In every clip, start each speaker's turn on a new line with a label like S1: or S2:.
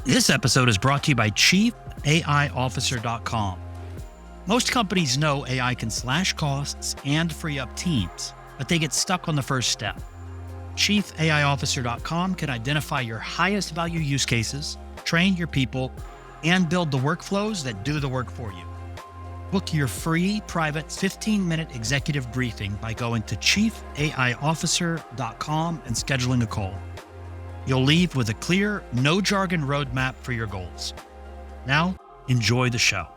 S1: This episode is brought to you by ChiefAIOfficer.com. Most companies know AI can slash costs and free up teams, but they get stuck on the first step. ChiefAIOfficer.com can identify your highest value use cases, train your people, and build the workflows that do the work for you. Book your free private 15-minute executive briefing by going to ChiefAIOfficer.com and scheduling a call. You'll leave with a clear, no-jargon roadmap for your goals. Now, enjoy the show.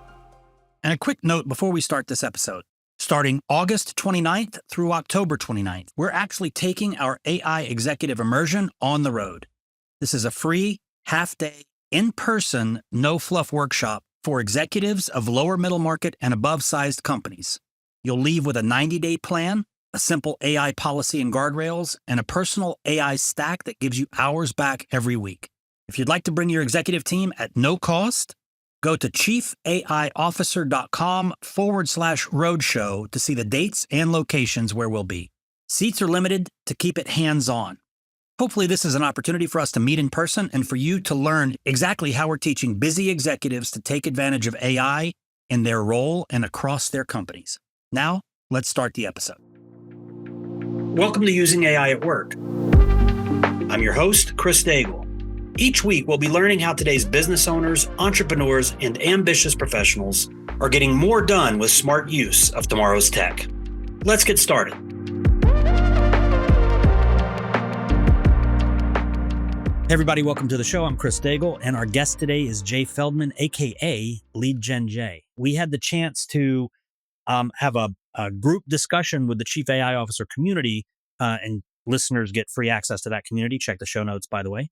S1: And a quick note before we start this episode. Starting August 29th through October 29th, we're actually taking our AI Executive Immersion on the road. This is a free, half-day, in-person, no-fluff workshop for executives of lower middle market and above-sized companies. You'll leave with a 90-day plan, a simple AI policy and guardrails, and a personal AI stack that gives you hours back every week. If you'd like to bring your executive team at no cost, go to ChiefAIOfficer.com/roadshow to see the dates and locations where we'll be. Seats are limited to keep it hands-on. Hopefully this is an opportunity for us to meet in person and for you to learn exactly how we're teaching busy executives to take advantage of AI in their role and across their companies. Now, let's start the episode. Welcome to Using AI at Work. I'm your host, Chris Daigle. Each week, we'll be learning how today's business owners, entrepreneurs, and ambitious professionals are getting more done with smart use of tomorrow's tech. Let's get started. Hey everybody, welcome to the show. I'm Chris Daigle, and our guest today is Jay Feldman, aka LeadGenJay. We had the chance to have a group discussion with the Chief AI Officer community, and listeners get free access to that community. Check the show notes, by the way.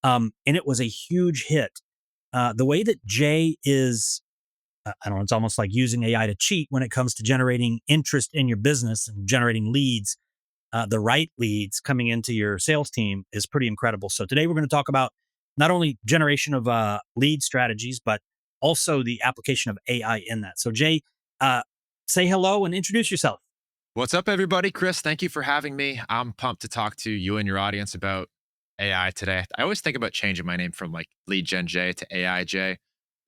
S1: And it was a huge hit. The way that Jay is, I don't know, it's almost like using AI to cheat when it comes to generating interest in your business and generating leads. The right leads coming into your sales team is pretty incredible. So today we're going to talk about not only generation of lead strategies, but also the application of AI in that. So Jay, say hello and introduce yourself.
S2: What's up, everybody? Chris, thank you for having me. I'm pumped to talk to you and your audience about AI today. I always think about changing my name from like LeadGenJay to AIJ.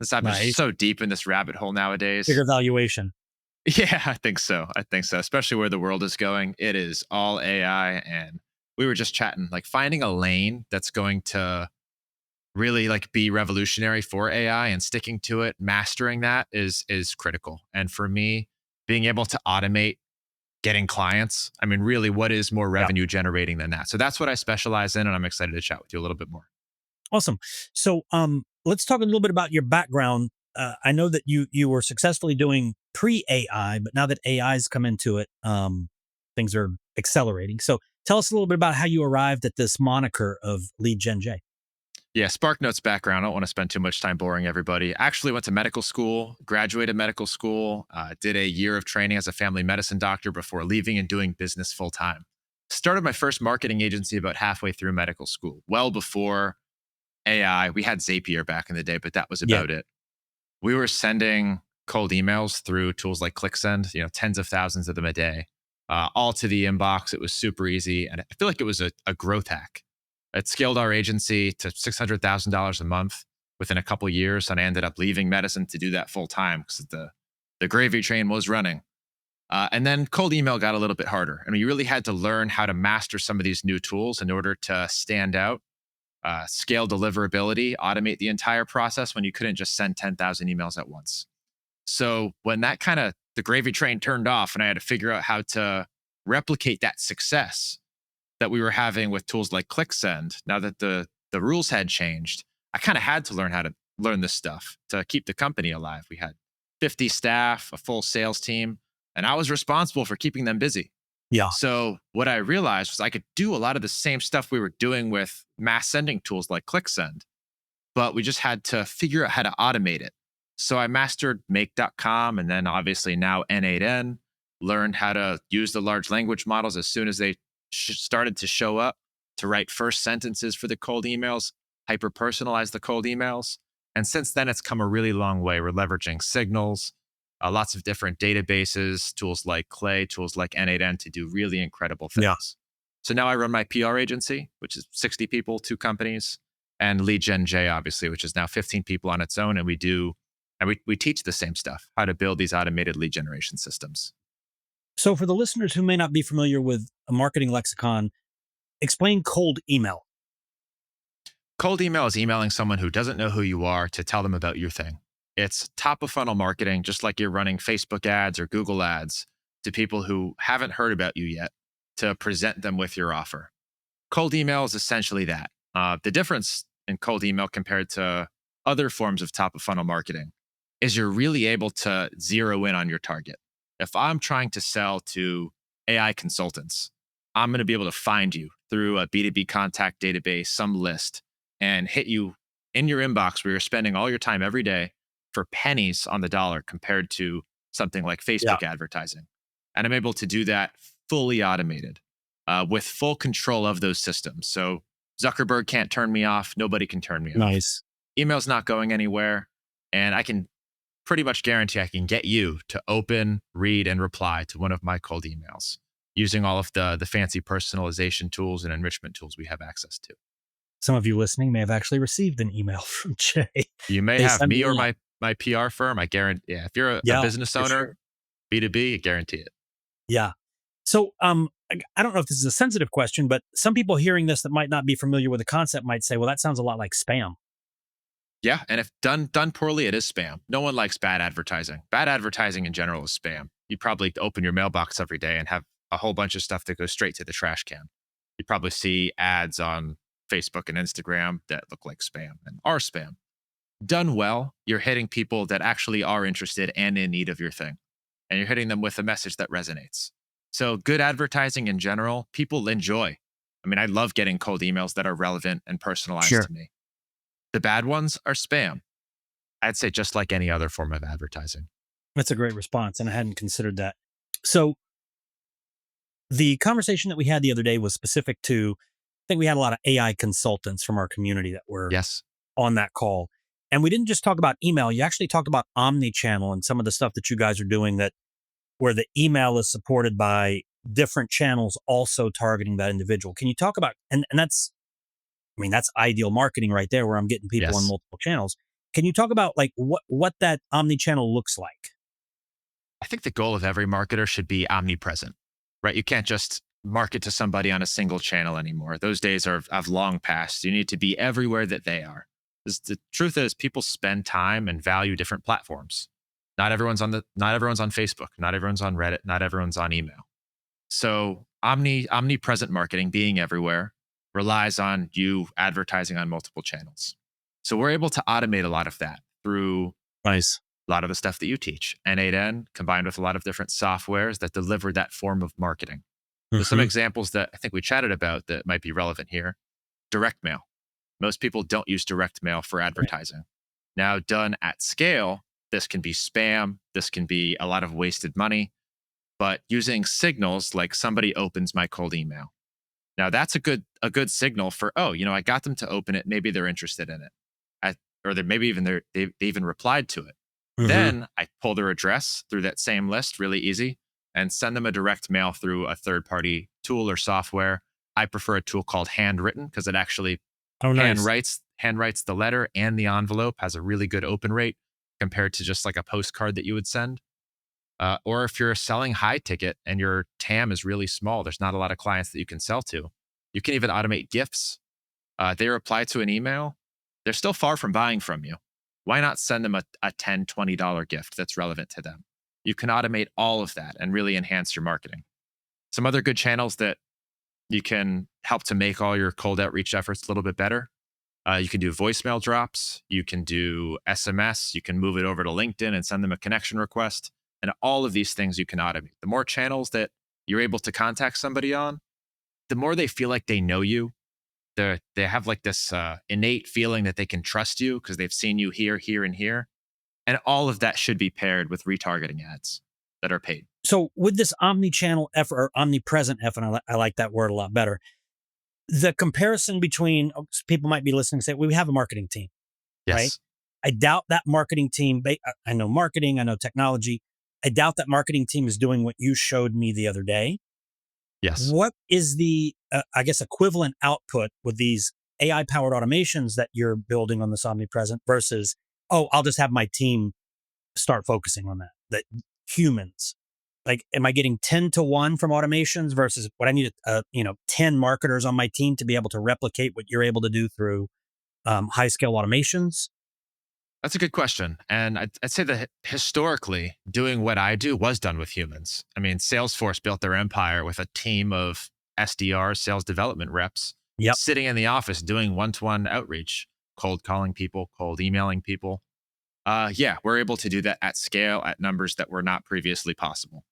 S2: Since I'm just so deep in this rabbit hole nowadays.
S1: Bigger valuation.
S2: Yeah, I think so. Especially where the world is going. It is all AI. And we were just chatting, like finding a lane that's going to really like be revolutionary for AI and sticking to it, mastering that is critical. And for me, being able to automate getting clients, I mean, really, what is more revenue generating than that? So that's what I specialize in, and I'm excited to chat with you a little bit more.
S1: Awesome. So let's talk a little bit about your background. I know that you were successfully doing pre-AI, but now that AI's come into it, things are accelerating. So tell us a little bit about how you arrived at this moniker of LeadGenJay.
S2: Yeah, SparkNotes background. I don't want to spend too much time boring everybody. Actually went to medical school, graduated medical school, did a year of training as a family medicine doctor before leaving and doing business full time. Started my first marketing agency about halfway through medical school, well before AI. We had Zapier back in the day, but that was about it. We were sending cold emails through tools like ClickSend, tens of thousands of them a day, all to the inbox. It was super easy. And I feel like it was a growth hack. It scaled our agency to $600,000 a month within a couple of years. And I ended up leaving medicine to do that full time because the gravy train was running. And then cold email got a little bit harder. I mean, you really had to learn how to master some of these new tools in order to stand out, scale deliverability, automate the entire process when you couldn't just send 10,000 emails at once. So when that the gravy train turned off and I had to figure out how to replicate that success that we were having with tools like ClickSend, now that the rules had changed, I kind of had to learn how to learn this stuff to keep the company alive. We had 50 staff, a full sales team, and I was responsible for keeping them busy.
S1: Yeah.
S2: So what I realized was I could do a lot of the same stuff we were doing with mass sending tools like ClickSend, but we just had to figure out how to automate it. So I mastered make.com and then obviously now N8N, learned how to use the large language models as soon as they started to show up to write first sentences for the cold emails, hyper-personalize the cold emails. And since then, it's come a really long way. We're leveraging signals, lots of different databases, tools like Clay, tools like N8N to do really incredible things. So now I run my PR agency, which is 60 people, 2 companies. and LeadGenJay, obviously, which is now 15 people on its own. And we teach the same stuff, how to build these automated lead generation systems.
S1: So for the listeners who may not be familiar with a marketing lexicon, explain cold email.
S2: Cold email is emailing someone who doesn't know who you are to tell them about your thing. It's top of funnel marketing, just like you're running Facebook ads or Google ads to people who haven't heard about you yet to present them with your offer. Cold email is essentially that. The difference in cold email compared to other forms of top of funnel marketing is you're really able to zero in on your target. If I'm trying to sell to AI consultants, I'm going to be able to find you through a B2B contact database, some list, and hit you in your inbox where you're spending all your time every day for pennies on the dollar compared to something like
S1: Yeah.
S2: Facebook advertising. And I'm able to do that fully automated with full control of those systems. So Zuckerberg can't turn me off. Nobody can turn me off.
S1: Nice.
S2: Email's not going anywhere. And I can pretty much guarantee I can get you to open, read, and reply to one of my cold emails using all of the fancy personalization tools and enrichment tools we have access to.
S1: Some of you listening may have actually received an email from Jay.
S2: You may
S1: They
S2: have
S1: send
S2: me
S1: me
S2: or
S1: a-
S2: my PR firm. I guarantee, yeah, if you're a
S1: Yeah,
S2: business
S1: for
S2: owner,
S1: sure.
S2: B2B, I guarantee it.
S1: Yeah. So I don't know if this is a sensitive question, but some people hearing this that might not be familiar with the concept might say, well, that sounds a lot like spam.
S2: Yeah, and if done poorly, it is spam. No one likes bad advertising. Bad advertising in general is spam. You probably open your mailbox every day and have a whole bunch of stuff that goes straight to the trash can. You probably see ads on Facebook and Instagram that look like spam and are spam. Done well, you're hitting people that actually are interested and in need of your thing. And you're hitting them with a message that resonates. So good advertising in general, people enjoy. I mean, I love getting cold emails that are relevant and personalized
S1: Sure.
S2: to me. The bad ones are spam. I'd say just like any other form of advertising.
S1: That's a great response. And I hadn't considered that. So the conversation that we had the other day was specific to, I think we had a lot of AI consultants from our community that were
S2: Yes.
S1: on that call. And we didn't just talk about email. You actually talked about omnichannel and some of the stuff that you guys are doing that where the email is supported by different channels also targeting that individual. Can you talk about, and that's, I mean, that's ideal marketing right there where I'm getting people on
S2: Yes.
S1: multiple channels. Can you talk about like what that omnichannel looks like?
S2: I think the goal of every marketer should be omnipresent, right? You can't just market to somebody on a single channel anymore. Those days have long passed. You need to be everywhere that they are. 'Cause the truth is, people spend time and value different platforms. Not everyone's on Facebook. Not everyone's on Reddit. Not everyone's on email. So omnipresent marketing, being everywhere, relies on you advertising on multiple channels. So we're able to automate a lot of that through
S1: Nice.
S2: a lot of the stuff that you teach, N8N, combined with a lot of different softwares that deliver that form of marketing. So some
S1: Mhm.
S2: examples that I think we chatted about that might be relevant here: direct mail. Most people don't use direct mail for
S1: Right.
S2: advertising. Now, done at scale, this can be spam. This can be a lot of wasted money. But using signals like somebody opens my cold email. Now that's a good signal for, oh, I got them to open it. Maybe they're interested in it, or they maybe even they even replied to it.
S1: Mhm.
S2: Then I pull their address through that same list, really easy, and send them a direct mail through a third party tool or software. I prefer a tool called Handwrytten because it actually
S1: Oh, nice.
S2: handwrites the letter and the envelope, has a really good open rate compared to just like a postcard that you would send. Or if you're selling high ticket and your TAM is really small, there's not a lot of clients that you can sell to. You can even automate gifts. They reply to an email. They're still far from buying from you. Why not send them a $10, $20 gift that's relevant to them? You can automate all of that and really enhance your marketing. Some other good channels that you can help to make all your cold outreach efforts a little bit better. You can do voicemail drops. You can do SMS. You can move it over to LinkedIn and send them a connection request. And all of these things you can automate. The more channels that you're able to contact somebody on, the more they feel like they know you. They have like this innate feeling that they can trust you because they've seen you here, here, and here. And all of that should be paired with retargeting ads that are paid.
S1: So with this omni-channel effort or omnipresent effort, I like that word a lot better. The comparison between people might be listening and say, well, we have a marketing team, right?
S2: Yes.
S1: I doubt that marketing team, I know marketing, I know technology. I doubt that marketing team is doing what you showed me the other day.
S2: Yes.
S1: What is the, I guess, equivalent output with these AI powered automations that you're building on this omnipresent versus, oh, I'll just have my team start focusing on that humans, like, am I getting 10-to-1 from automations versus what I need, 10 marketers on my team to be able to replicate what you're able to do through high scale automations?
S2: That's a good question. And I'd say that historically, doing what I do was done with humans. I mean, Salesforce built their empire with a team of SDRs, sales development reps,
S1: Yep.
S2: sitting in the office doing one to one outreach, cold calling people, cold emailing people. Yeah, we're able to do that at scale at numbers that were not previously possible.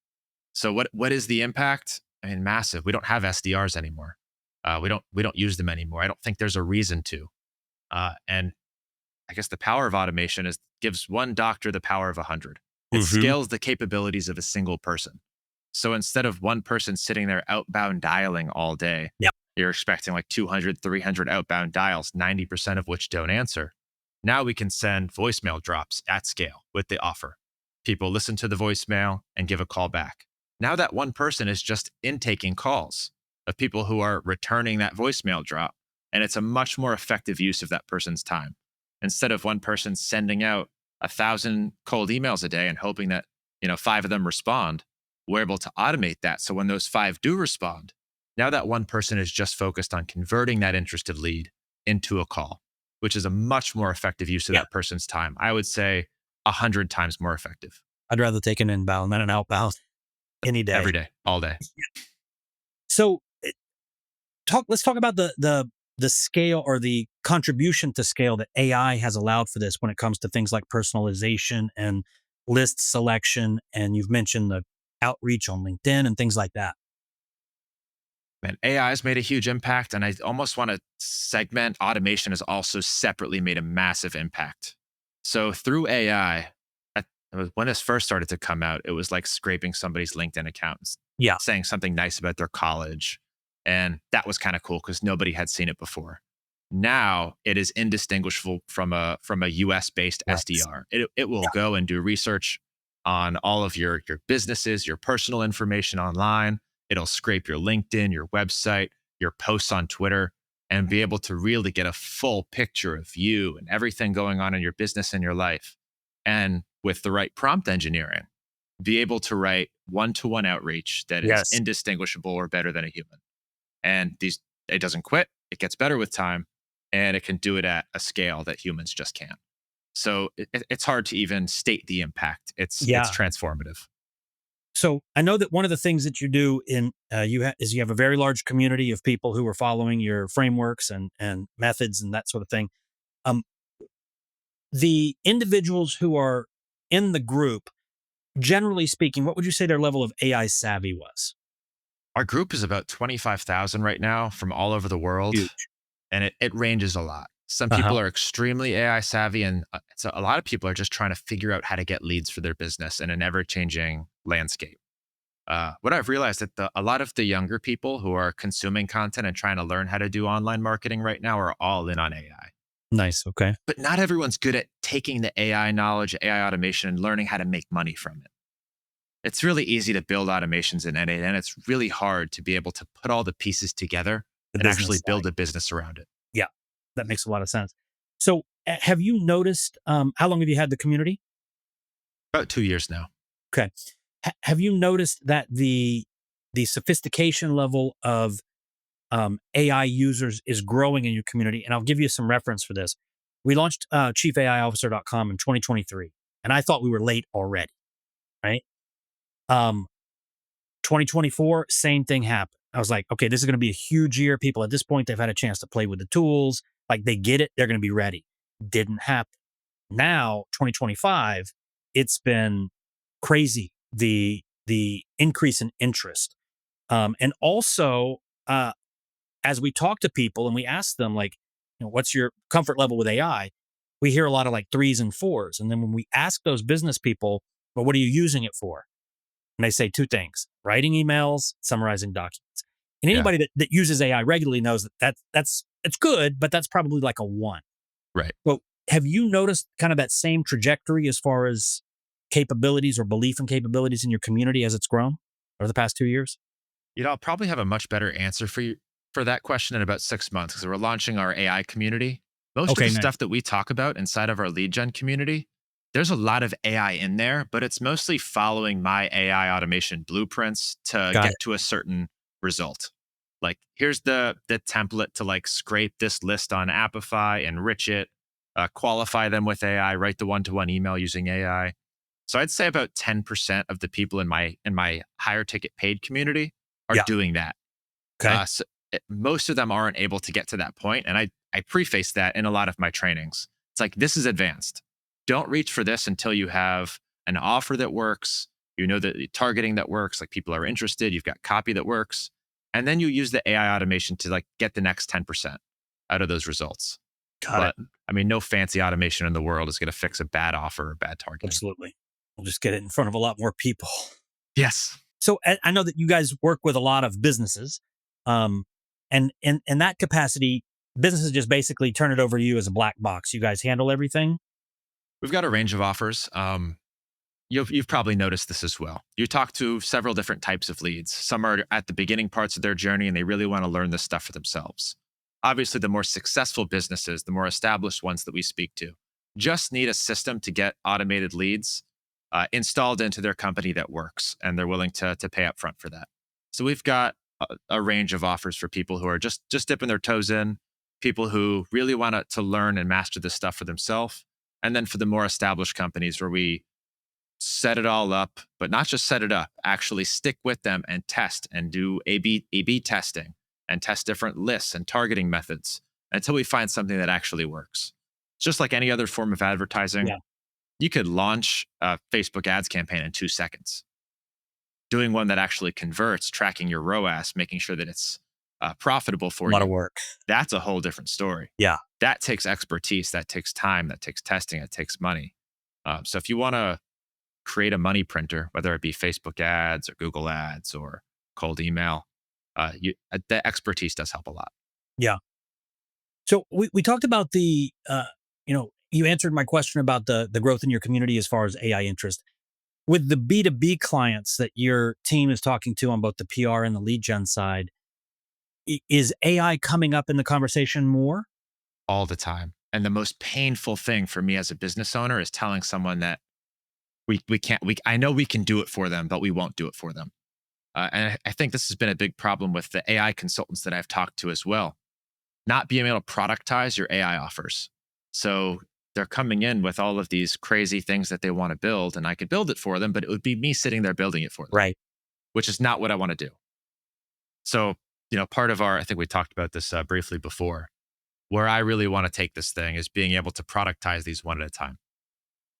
S2: So what is the impact? I mean, massive. We don't have SDRs anymore. We don't use them anymore. I don't think there's a reason to. And I guess the power of automation is gives one doctor the power of 100. It
S1: Hmm.
S2: scales the capabilities of a single person. So instead of one person sitting there outbound dialing all day,
S1: Yep.
S2: you're expecting like 200, 300 outbound dials, 90% of which don't answer. Now we can send voicemail drops at scale with the offer. People listen to the voicemail and give a call back. Now that one person is just intaking calls of people who are returning that voicemail drop. And it's a much more effective use of that person's time. Instead of one person sending out 1,000 cold emails a day and hoping that, five of them respond, we're able to automate that. So when those five do respond, now that one person is just focused on converting that interested lead into a call, which is a much more effective use of
S1: Yeah.
S2: that person's time. I would say 100 times more effective
S1: I'd rather take an inbound than an outbound any day.
S2: every day, all day.
S1: So let's talk about the scale or the contribution to scale that AI has allowed for this when it comes to things like personalization and list selection. And you've mentioned the outreach on LinkedIn and things like that.
S2: Man, AI has made a huge impact, and I almost want to segment automation has also separately made a massive impact. So through AI, when this first started to come out, it was like scraping somebody's LinkedIn accounts,
S1: Yeah.
S2: saying something nice about their college, and that was kind of cool because nobody had seen it before. Now it is indistinguishable from a US based
S1: Yes.
S2: SDR. It will
S1: Yeah.
S2: go and do research on all of your businesses, your personal information online. It'll scrape your LinkedIn, your website, your posts on Twitter, and be able to really get a full picture of you and everything going on in your business and your life. And with the right prompt engineering, be able to write one to one outreach that is
S1: Yes.
S2: indistinguishable or better than a human. And it doesn't quit, it gets better with time, and it can do it at a scale that humans just can't. So it's hard to even state the impact. It's
S1: Yeah.
S2: transformative.
S1: So I know that one of the things that you do in is you have a very large community of people who are following your frameworks and methods and that sort of thing. Um, the individuals who are in the group, generally speaking, what would you say their level of AI savvy was?
S2: Our group is about 25,000 right now from all over the world,
S1: Huge.
S2: and it ranges a lot. Some
S1: Uh huh.
S2: people are extremely AI savvy, and so a lot of people are just trying to figure out how to get leads for their business in an ever changing landscape. What I've realized that a lot of the younger people who are consuming content and trying to learn how to do online marketing right now are all in on AI.
S1: Nice. Okay.
S2: But not everyone's good at taking the AI knowledge, AI automation, and learning how to make money from it. It's really easy to build automations in it, and it's really hard to be able to put all the pieces together
S1: The
S2: and actually
S1: business
S2: build
S1: side.
S2: a business around it.
S1: Yeah, that makes a lot of sense. So, have you noticed? How long have you had the community?
S2: About 2 years now.
S1: Okay. Have you noticed that the sophistication level of AI users is growing in your community? And I'll give you some reference for this. We launched chiefaiofficer.com in 2023, and I thought we were late already. Right. Um, 2024, same thing happened. I was like, okay, this is going to be a huge year. People at this point, they've had a chance to play with the tools. Like they get it. They're going to be ready. Didn't happen. Now, 2025, it's been crazy. The increase in interest. And also, as we talk to people and we ask them, like, what's your comfort level with AI? We hear a lot of like threes and fours. And then when we ask those business people, well, what are you using it for? And they say two things: writing emails, summarizing documents. And
S2: Yeah.
S1: anybody that uses AI regularly knows that's it's good, but that's probably like a one.
S2: Right.
S1: Well, have you noticed kind of that same trajectory as far as capabilities or belief in capabilities in your community as it's grown over the past 2 years?
S2: I'll probably have a much better answer for you for that question in about 6 months because we're launching our AI community. Most of
S1: Okay,
S2: the
S1: nice.
S2: stuff that we talk about inside of our lead gen community, there's a lot of AI in there, but it's mostly following my AI automation blueprints to
S1: Got it.
S2: get to a certain result. Like here's the template to like scrape this list on Apify, enrich it, qualify them with AI, write the one-to-one email using AI. So I'd say about 10% of the people in my higher ticket paid community are
S1: Yeah.
S2: doing that.
S1: Okay.
S2: Most of them aren't able to get to that point, and I preface that in a lot of my trainings. It's like this is advanced. Don't reach for this until you have an offer that works. You know the targeting that works, like people are interested. You've got copy that works, and then you use the AI automation to like get the next 10% out of those results.
S1: Got it.
S2: But I mean, no fancy automation in the world is going to fix a bad offer or bad targeting.
S1: Absolutely. We'll just get it in front of a lot more people.
S2: Yes.
S1: So I know that you guys work with a lot of businesses, um, and in that capacity, businesses just basically turn it over to you as a black box. You guys handle everything.
S2: We've got a range of offers. You've probably noticed this as well. You talk to several different types of leads. Some are at the beginning parts of their journey and they really want to learn this stuff for themselves. Obviously, the more successful businesses, the more established ones that we speak to, just need a system to get automated leads installed into their company that works, and they're willing to pay up front for that. So we've got a range of offers for people who are just dipping their toes in, people who really want to learn and master this stuff for themselves, and then for the more established companies where we set it all up, but not just set it up, actually stick with them and test and do A/B testing and test different lists and targeting methods until we find something that actually works. It's just like any other form of advertising.
S1: Yeah,
S2: You could launch a Facebook ads campaign in 2 seconds. Doing one that actually converts, tracking your ROAS, making sure that it's profitable
S1: a
S2: for
S1: lot of
S2: you,
S1: work.
S2: that's a whole different story.
S1: Yeah,
S2: That takes expertise, that takes time, that takes testing, it takes money. So if you want to create a money printer, whether it be Facebook ads or Google ads or cold email, the expertise does help a lot.
S1: yeah. So we talked about you answered my question about the growth in your community as far as AI interest. With the B2B clients that your team is talking to on both the PR and the lead gen side, is AI coming up in the conversation more?
S2: All the time. And the most painful thing for me as a business owner is telling someone that we can't, I know we can do it for them, but we won't do it for them. And I think this has been a big problem with the AI consultants that I've talked to as well, not being able to productize your AI offers. So they're coming in with all of these crazy things that they want to build, and I could build it for them, but it would be me sitting there building it for them,
S1: Right.
S2: which is not what I want to do. So, part of I think we talked about this briefly before, where I really want to take this thing is being able to productize these one at a time.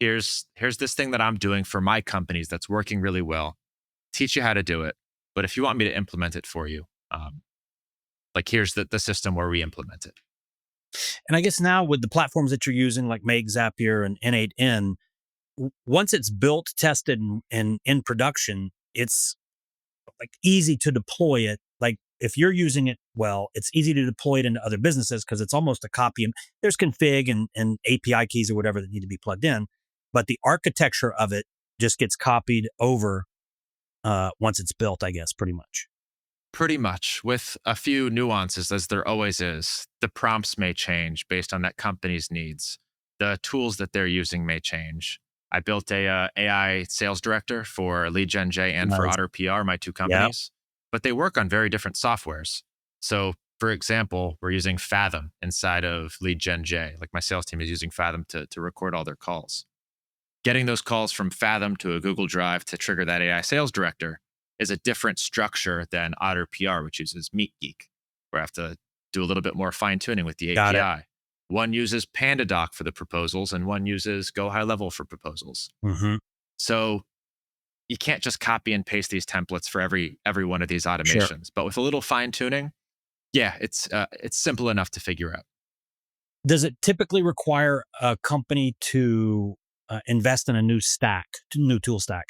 S2: Here's this thing that I'm doing for my companies that's working really well. Teach you how to do it. But if you want me to implement it for you, like here's the system where we implement it.
S1: And I guess now with the platforms that you're using, like Make, Zapier, and N8N, once it's built, tested, and in production, it's like easy to deploy it. Like if you're using it well, it's easy to deploy it into other businesses because it's almost a copy. And there's config and API keys or whatever that need to be plugged in, but the architecture of it just gets copied over once it's built. I guess pretty much.
S2: Pretty much, with a few nuances, as there always is. The prompts may change based on that company's needs. The tools that they're using may change. I built a AI sales director for LeadGenJay and for
S1: Nice.
S2: Otter PR, my two
S1: Yeah.
S2: companies, but they work on very different softwares. So, for example, we're using Fathom inside of LeadGenJay. Like my sales team is using Fathom to record all their calls. Getting those calls from Fathom to a Google Drive to trigger that AI sales director is a different structure than Otter PR, which uses MeetGeek, where I have to do a little bit more fine tuning with the
S1: Got it.
S2: API. One uses PandaDoc for the proposals, and one uses Go High Level for proposals.
S1: Mm-hmm.
S2: So you can't just copy and paste these templates for every one of these
S1: Sure.
S2: automations. But with a little fine tuning, yeah, it's simple enough to figure out.
S1: Does it typically require a company to invest in a new tool stack?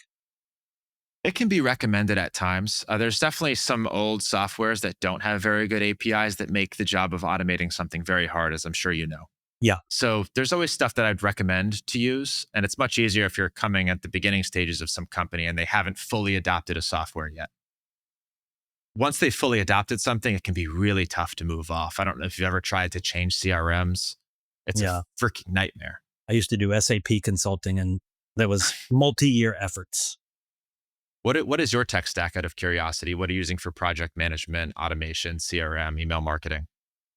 S2: It can be recommended at times. There's definitely some old softwares that don't have very good APIs that make the job of automating something very hard, as I'm sure you know.
S1: Yeah.
S2: So there's always stuff that I'd recommend to use. And it's much easier if you're coming at the beginning stages of some company and they haven't fully adopted a software yet. once they fully adopted something, it can be really tough to move off. I don't know if you've ever tried to change CRMs. It's
S1: Yeah.
S2: a freaking nightmare.
S1: I used to do SAP consulting, and there was multi-year efforts.
S2: What is your tech stack out of curiosity? What are you using for project management, automation, CRM, email marketing?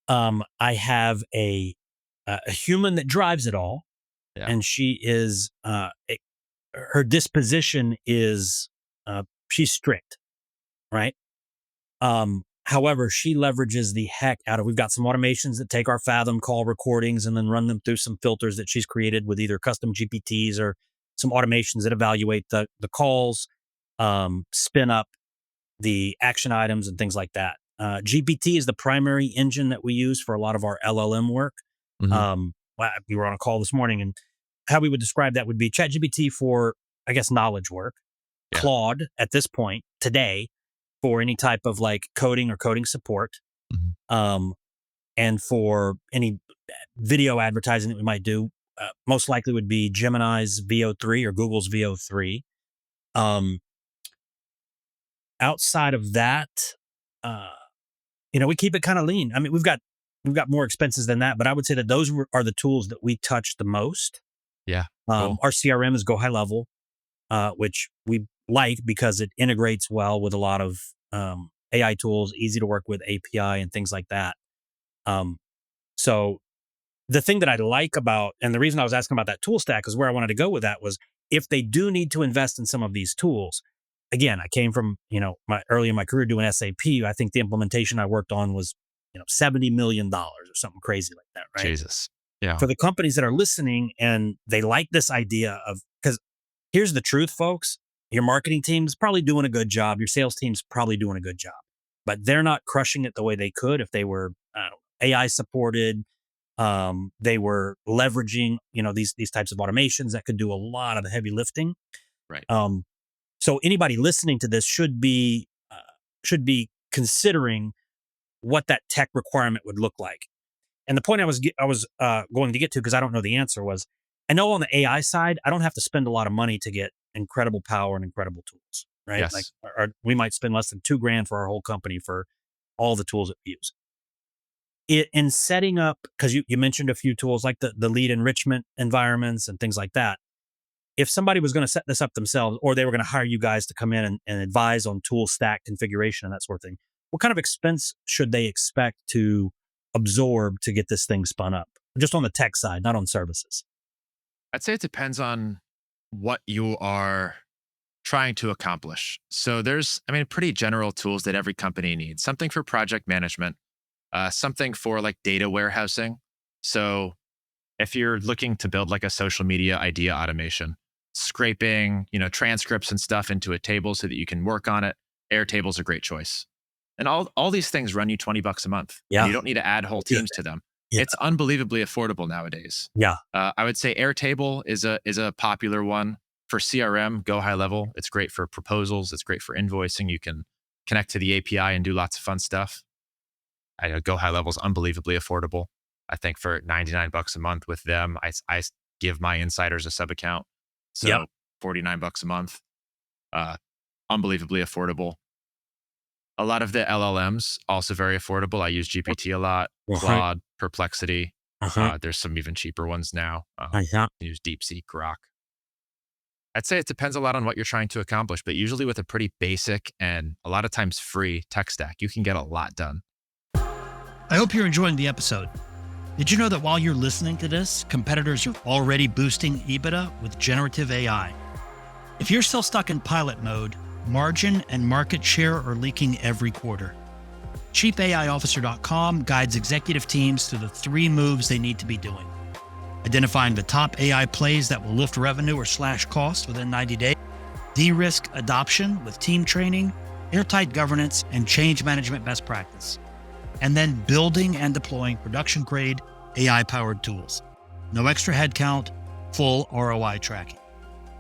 S1: I have a human that drives it all,
S2: Yeah.
S1: and she is her disposition is she's strict, right? However, she leverages the heck out of. We've got some automations that take our Fathom call recordings and then run them through some filters that she's created with either custom GPTs or some automations that evaluate the calls, spin up the action items and things like that. GPT is the primary engine that we use for a lot of our LLM work.
S2: Mhm.
S1: We were on a call this morning, and how we would describe that would be ChatGPT for, I guess, knowledge work.
S2: Yeah.
S1: Claude at this point today for any type of like coding or coding support.
S2: Mhm.
S1: And for any video advertising that we might do, most likely would be Gemini's VO3 or Google's VO3. Outside of that, uh, we keep it kind of lean. I mean, we've got more expenses than that, but I would say that those are the tools that we touch the most.
S2: Yeah. Cool.
S1: Our CRM is Go High Level, which we like because it integrates well with a lot of AI tools, easy to work with API and things like that. So the thing that I like about, and the reason I was asking about that tool stack is where I wanted to go with that was if they do need to invest in some of these tools. Again, I came from, early in my career doing SAP. I think the implementation I worked on was, $70 million or something crazy like that, right?
S2: Jesus. Yeah.
S1: For the companies that are listening and they like this idea of, because here's the truth, folks, your marketing team's probably doing a good job. Your sales team's probably doing a good job, but they're not crushing it the way they could if they were AI supported. They were leveraging, these types of automations that could do a lot of the heavy lifting.
S2: Right.
S1: So anybody listening to this should be considering what that tech requirement would look like. And the point I was going to get to, because I don't know the answer, was I know on the AI side, I don't have to spend a lot of money to get incredible power and incredible tools, right?
S2: Yes.
S1: Like we might spend less than $2,000 for our whole company for all the tools that we use. In setting up, because you mentioned a few tools like the lead enrichment environments and things like that. If somebody was going to set this up themselves, or they were going to hire you guys to come in and advise on tool stack configuration and that sort of thing, what kind of expense should they expect to absorb to get this thing spun up? Just on the tech side, not on services.
S2: I'd say it depends on what you are trying to accomplish. So there's, pretty general tools that every company needs. Something for project management, something for like data warehousing. So if you're looking to build like a social media idea automation, scraping, transcripts and stuff into a table so that you can work on it, Airtable's a great choice. And all these things run you $20 a month.
S1: Yeah.
S2: And you don't need to add whole teams to them.
S1: Yeah.
S2: It's unbelievably affordable nowadays.
S1: Yeah.
S2: I would say Airtable is a popular one for CRM. Go High Level. It's great for proposals. It's great for invoicing. You can connect to the API and do lots of fun stuff. Go High Level is unbelievably affordable. I think for $99 a month with them, I give my insiders a sub account. So
S1: Yep.
S2: $49 a month. Unbelievably affordable. A lot of the LLMs also very affordable. I use GPT a lot, Claude, Perplexity. There's some even cheaper ones now. You use DeepSeek, Grok. I'd say it depends a lot on what you're trying to accomplish, but usually with a pretty basic and a lot of times free tech stack, you can get a lot done.
S3: I hope you're enjoying the episode. Did you know that while you're listening to this, competitors are already boosting EBITDA with generative AI? If you're still stuck in pilot mode, margin and market share are leaking every quarter. ChiefAIOfficer.com guides executive teams through the 3 moves they need to be doing: identifying the top AI plays that will lift revenue or slash costs within 90 days, de-risk adoption with team training, airtight governance, and change management best practice, and then building and deploying production-grade AI-powered tools. No extra headcount, full ROI tracking.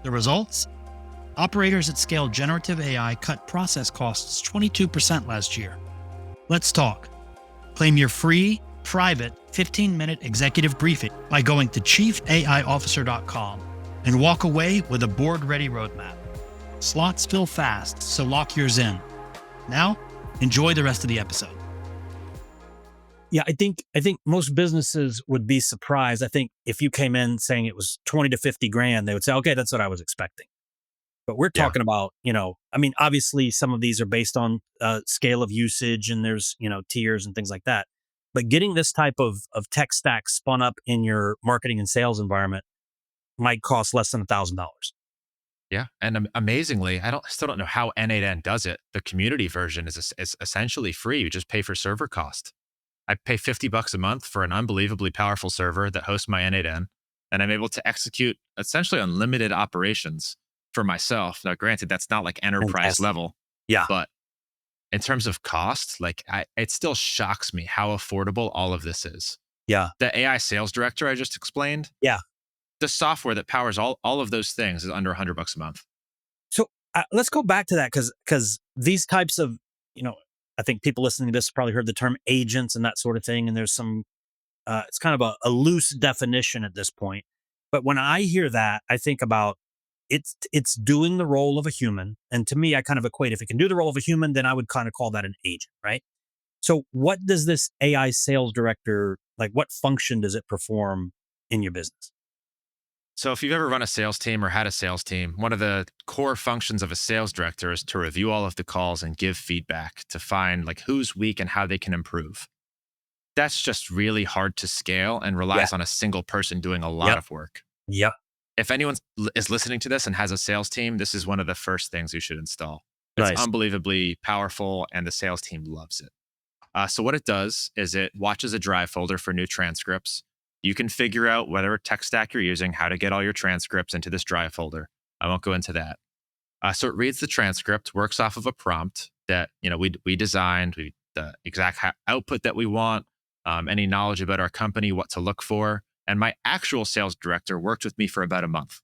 S3: The results? Operators at scale generative AI cut process costs 22% last year. Let's talk. Claim your free, private 15-minute executive briefing by going to ChiefAIOfficer.com and walk away with a board-ready roadmap. Slots fill fast, so lock yours in. Now, Enjoy the rest of the episode.
S1: Yeah, I think most businesses would be surprised. I think if you came in saying it was 20 to 50 grand, they would say, okay, that's what I was expecting. But we're
S2: Yeah.
S1: talking about, I mean, obviously some of these are based on scale of usage and there's, tiers and things like that. But getting this type of tech stack spun up in your marketing and sales environment might cost less than $1,000.
S2: Yeah. And amazingly, still don't know how N8N does it. The community version is essentially free. You just pay for server cost. I pay $50 a month for an unbelievably powerful server that hosts my N8N, and I'm able to execute essentially unlimited operations for myself. Now, granted, that's not like enterprise
S1: Fantastic.
S2: level,
S1: Yeah.
S2: but in terms of cost, it still shocks me how affordable all of this is.
S1: Yeah.
S2: The AI sales director I just explained,
S1: Yeah.
S2: the software that powers all of those things is under $100 a month.
S1: So let's go back to that because these types of, I think people listening to this probably heard the term agents and that sort of thing. And there's some, it's kind of a loose definition at this point. But when I hear that, I think about it's doing the role of a human. And to me, I kind of equate if it can do the role of a human, then I would kind of call that an agent, right? So what does this AI sales director, like what function does it perform in your business?
S2: So, if you've ever run a sales team or had a sales team, one of the core functions of a sales director is to review all of the calls and give feedback to find like who's weak and how they can improve. That's just really hard to scale and
S1: Yeah.
S2: relies on a single person doing a lot
S1: Yep.
S2: of work.
S1: Yep.
S2: If anyone is listening to this and has a sales team, this is one of the first things you should install. It's
S1: Nice.
S2: unbelievably powerful and the sales team loves it. So what it does is it watches a drive folder for new transcripts. You can figure out whatever tech stack you're using, how to get all your transcripts into this drive folder. I won't go into that. So it reads the transcript, works off of a prompt that we designed, the exact output that we want, any knowledge about our company, what to look for. And my actual sales director worked with me for about a month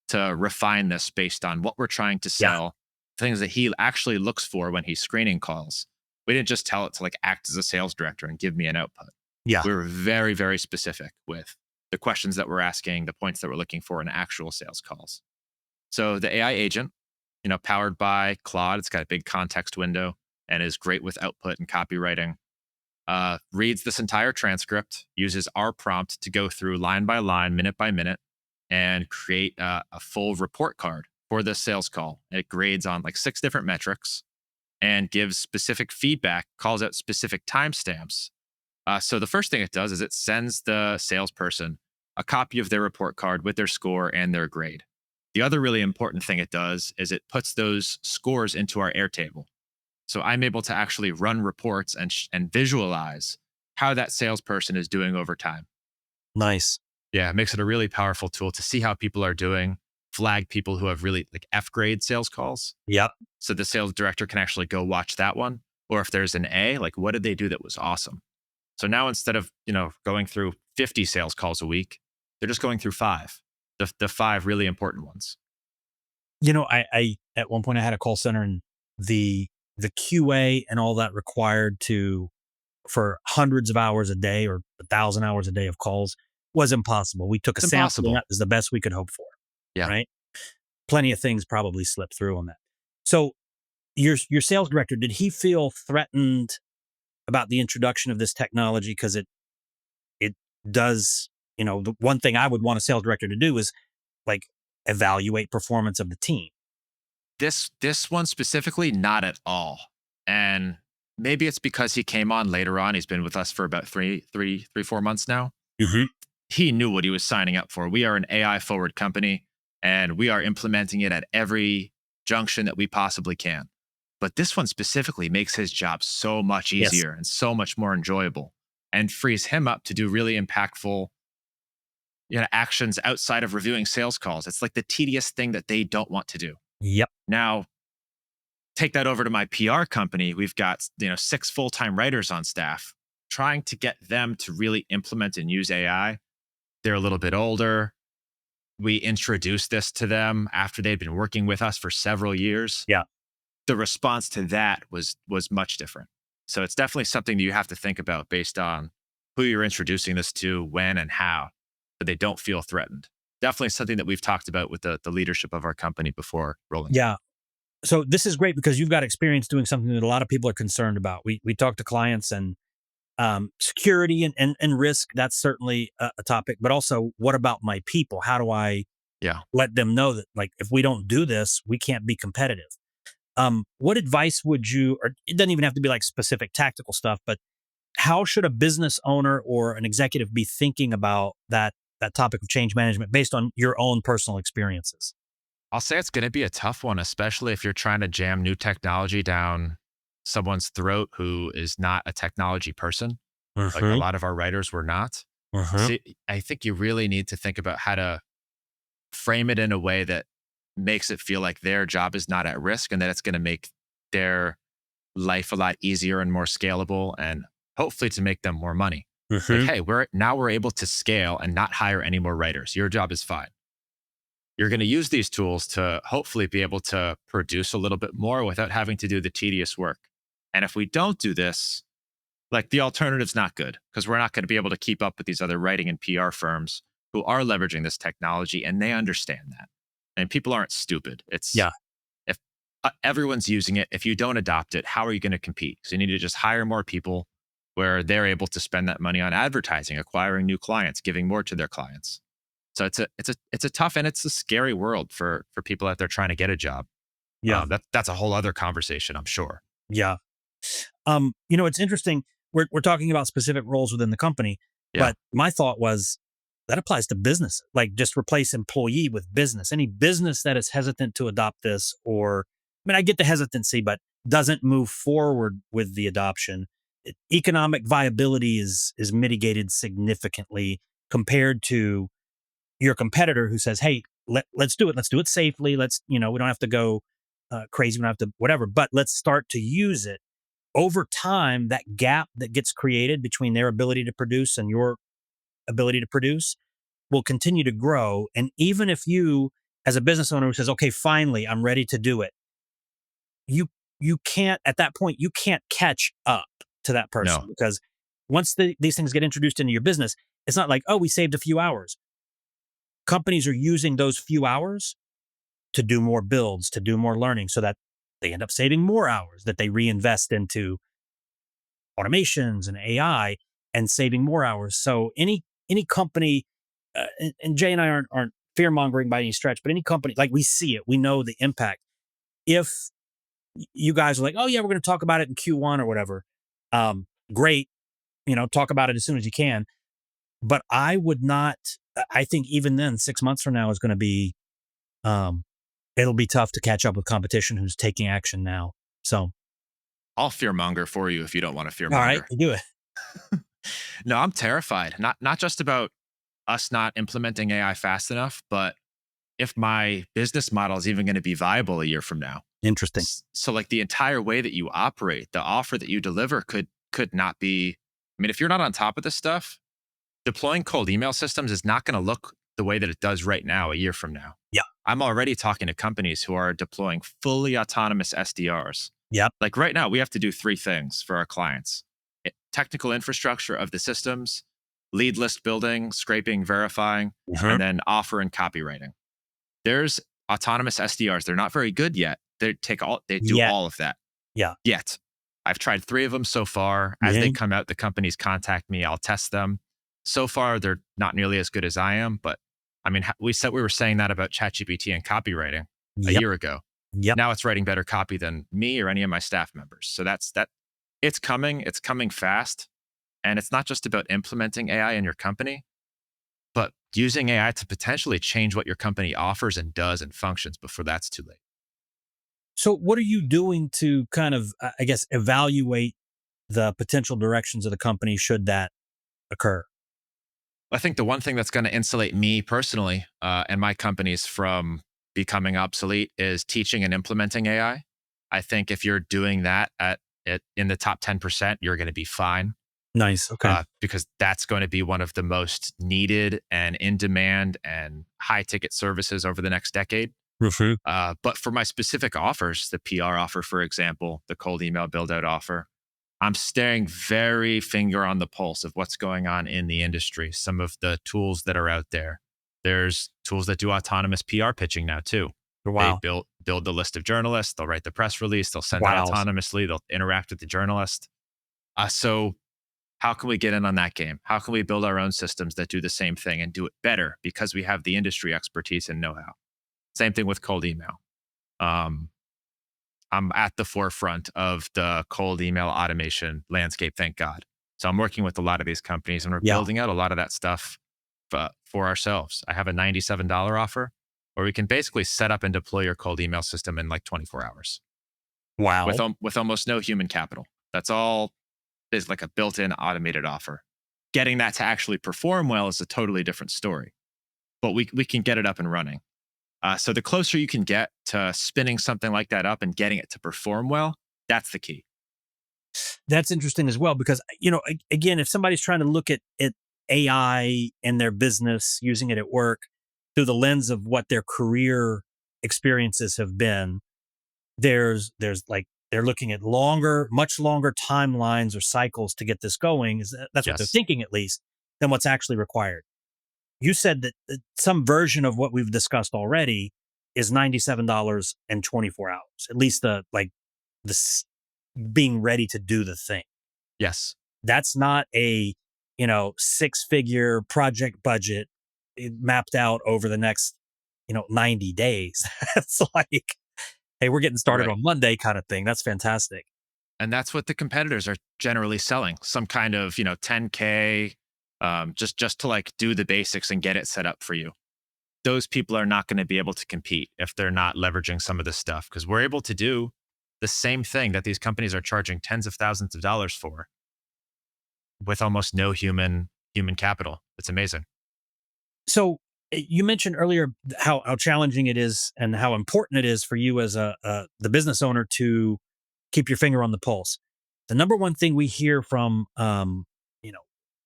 S2: to refine this based on what we're trying to
S1: Yeah.
S2: sell, things that he actually looks for when he's screening calls. We didn't just tell it to like act as a sales director and give me an output.
S1: Yeah.
S2: We were very, very specific with the questions that we're asking, the points that we're looking for in actual sales calls. So the AI agent, powered by Claude, it's got a big context window and is great with output and copywriting. Reads this entire transcript, uses our prompt to go through line by line, minute by minute, and create a full report card for the sales call. It grades on like 6 different metrics and gives specific feedback, calls out specific timestamps. So the first thing it does is it sends the salesperson a copy of their report card with their score and their grade. The other really important thing it does is it puts those scores into our Airtable. So I'm able to actually run reports and visualize how that salesperson is doing over time.
S1: Nice.
S2: Yeah, it makes it a really powerful tool to see how people are doing, flag people who have really like F grade sales calls.
S1: Yep.
S2: So the sales director can actually go watch that one. Or if there's an A, like what did they do that was awesome? So now instead of, going through 50 sales calls a week, they're just going through 5, the 5 really important ones.
S1: I at one point I had a call center and the QA and all that required for hundreds of hours a day or 1,000 hours a day of calls was impossible. We took a
S2: It's
S1: sample and
S2: impossible.
S1: that was the best we could hope for.
S2: Yeah.
S1: Right. Plenty of things probably slipped through on that. So your sales director, did he feel threatened about the introduction of this technology? Because it does, the one thing I would want a sales director to do is like evaluate performance of the team.
S2: This one specifically, not at all. And maybe it's because he came on later on. He's been with us for about 4 months now.
S1: Mm-hmm.
S2: He knew what he was signing up for. We are an AI forward company and we are implementing it at every junction that we possibly can. But this one specifically makes his job so much
S1: Yes.
S2: easier and so much more enjoyable and frees him up to do really impactful actions outside of reviewing sales calls. It's like the tedious thing that they don't want to do.
S1: Yep.
S2: Now, take that over to my PR company. We've got 6 full-time writers on staff, trying to get them to really implement and use AI. They're a little bit older. We introduced this to them after they'd been working with us for several years.
S1: Yeah.
S2: The response to that was much different. So it's definitely something that you have to think about based on who you're introducing this to, when and how, so they don't feel threatened. Definitely something that we've talked about with the leadership of our company before rolling.
S1: Yeah. So this is great because you've got experience doing something that a lot of people are concerned about. We talk to clients, and security and risk, that's certainly a topic, but also what about my people? How do I
S2: Yeah.
S1: let them know that, like, if we don't do this, we can't be competitive? What advice would you, or it doesn't even have to be like specific tactical stuff, but how should a business owner or an executive be thinking about that topic of change management based on your own personal experiences?
S2: I'll say it's going to be a tough one, especially if you're trying to jam new technology down someone's throat who is not a technology person. Like a
S1: Hmm.
S2: lot of our writers were not.
S1: Hmm.
S2: See, I think you really need to think about how to frame it in a way that makes it feel like their job is not at risk and that it's going to make their life a lot easier and more scalable and hopefully to make them more money. Like,
S1: Hmm.
S2: hey, we're able to scale and not hire any more writers. Your job is fine. You're going to use these tools to hopefully be able to produce a little bit more without having to do the tedious work. And if we don't do this, like the alternative's not good because we're not going to be able to keep up with these other writing and PR firms who are leveraging this technology and they understand that. And people aren't stupid. It's
S1: Yeah.
S2: if everyone's using it, if you don't adopt it, how are you going to compete? So you need to just hire more people where they're able to spend that money on advertising, acquiring new clients, giving more to their clients. So it's a tough and it's a scary world for people out there trying to get a job.
S1: Yeah.
S2: That's a whole other conversation, I'm sure.
S1: Yeah. It's interesting. We're talking about specific roles within the company,
S2: Yeah.
S1: but my thought was that applies to business. Like, just replace employee with business. Any business that is hesitant to adopt this, or I mean, I get the hesitancy, but doesn't move forward with the adoption. Economic viability is mitigated significantly compared to your competitor who says, "Hey, let's do it. Let's do it safely. We don't have to go crazy. We don't have to whatever, but let's start to use it." Over time, that gap that gets created between their ability to produce and your ability to produce will continue to grow. And even if you, as a business owner who says, okay, finally, I'm ready to do it, you you can't, at that point, you can't catch up to that person,
S2: No.
S1: because once these things get introduced into your business, it's not like, oh, we saved a few hours. Companies are using those few hours to do more builds, to do more learning, so that they end up saving more hours that they reinvest into automations and AI and saving more hours. So any company, and Jay and I aren't fear mongering by any stretch, but any company, like, we see it, we know the impact. If you guys are like, oh yeah, we're going to talk about it in Q1 or whatever, great, talk about it as soon as you can. But I would not. I think even then, 6 months from now is going to be, um, it'll be tough to catch up with competition who's taking action now. So,
S2: I'll fearmonger for you if you don't want to
S1: all right,
S2: fearmonger.
S1: you do it.
S2: No, I'm terrified. Not just about us not implementing AI fast enough, but if my business model is even going to be viable a year from now.
S1: Interesting.
S2: So like the entire way that you operate, the offer that you deliver could not be. I mean, if you're not on top of this stuff, deploying cold email systems is not going to look the way that it does right now a year from now.
S1: Yeah.
S2: I'm already talking to companies who are deploying fully autonomous SDRs.
S1: Yep.
S2: Like right now, we have to do three things for our clients: technical infrastructure of the systems, lead list building, scraping, verifying,
S1: Mhm.
S2: and then offer and copywriting. There's autonomous SDRs. They're not very good yet. They do
S1: Yeah.
S2: all of that
S1: Yeah.
S2: yet. I've tried three of them so far. As they
S1: Mhm.
S2: come out, the companies contact me. I'll test them. So far, they're not nearly as good as I am. But I mean, we were saying that about ChatGPT and copywriting a
S1: Yep.
S2: year ago.
S1: Yep.
S2: Now it's writing better copy than me or any of my staff members. So that's that. It's coming. It's coming fast. And it's not just about implementing AI in your company, but using AI to potentially change what your company offers and does and functions before that's too late.
S1: So, what are you doing to kind of, I guess, evaluate the potential directions of the company should that occur?
S2: I think the one thing that's going to insulate me personally and my companies from becoming obsolete is teaching and implementing AI. I think if you're doing that at it in the top 10%, you're going to be fine
S1: Nice. Okay.
S2: because that's going to be one of the most needed and in demand and high ticket services over the next decade.
S1: Mhm.
S2: But for my specific offers, the PR offer, for example, the cold email build out offer, I'm staying very finger on the pulse of what's going on in the industry, some of the tools that are out there. There's tools that do autonomous PR pitching now too. They
S1: Wow.
S2: build the list of journalists, they'll write the press release, they'll send that
S1: Wow.
S2: autonomously, they'll interact with the journalist. So how can we get in on that game? How can we build our own systems that do the same thing and do it better because we have the industry expertise and know-how? Same thing with cold email. Um, I'm at the forefront of the cold email automation landscape, thank God. So I'm working with a lot of these companies and we're
S1: Yeah.
S2: building out a lot of that stuff for ourselves. I have a $97 offer where we can basically set up and deploy your cold email system in like 24 hours
S1: Wow.
S2: with almost no human capital. That's all is like a built-in automated offer. Getting that to actually perform well is a totally different story, but we can get it up and running. So the closer you can get to spinning something like that up and getting it to perform well, that's the key.
S1: That's interesting as well, because, again, if somebody's trying to look at AI in their business, using it at work through the lens of what their career experiences have been, there's like, they're looking at much longer timelines or cycles to get this going. That's what they're
S2: Yes.
S1: thinking, at least, than what's actually required. You said that some version of what we've discussed already is $97 in 24 hours, at least the being ready to do the thing.
S2: Yes.
S1: That's not a, 6-figure project budget mapped out over the next, 90 days. It's like, hey, we're getting started
S2: Right.
S1: on Monday kind of thing. That's fantastic.
S2: And that's what the competitors are generally selling. Some kind of, 10K, just to like do the basics and get it set up for you. Those people are not going to be able to compete if they're not leveraging some of this stuff because we're able to do the same thing that these companies are charging tens of thousands of dollars for with almost no human capital. It's amazing.
S1: So you mentioned earlier how challenging it is and how important it is for you as the business owner to keep your finger on the pulse. The number one thing we hear from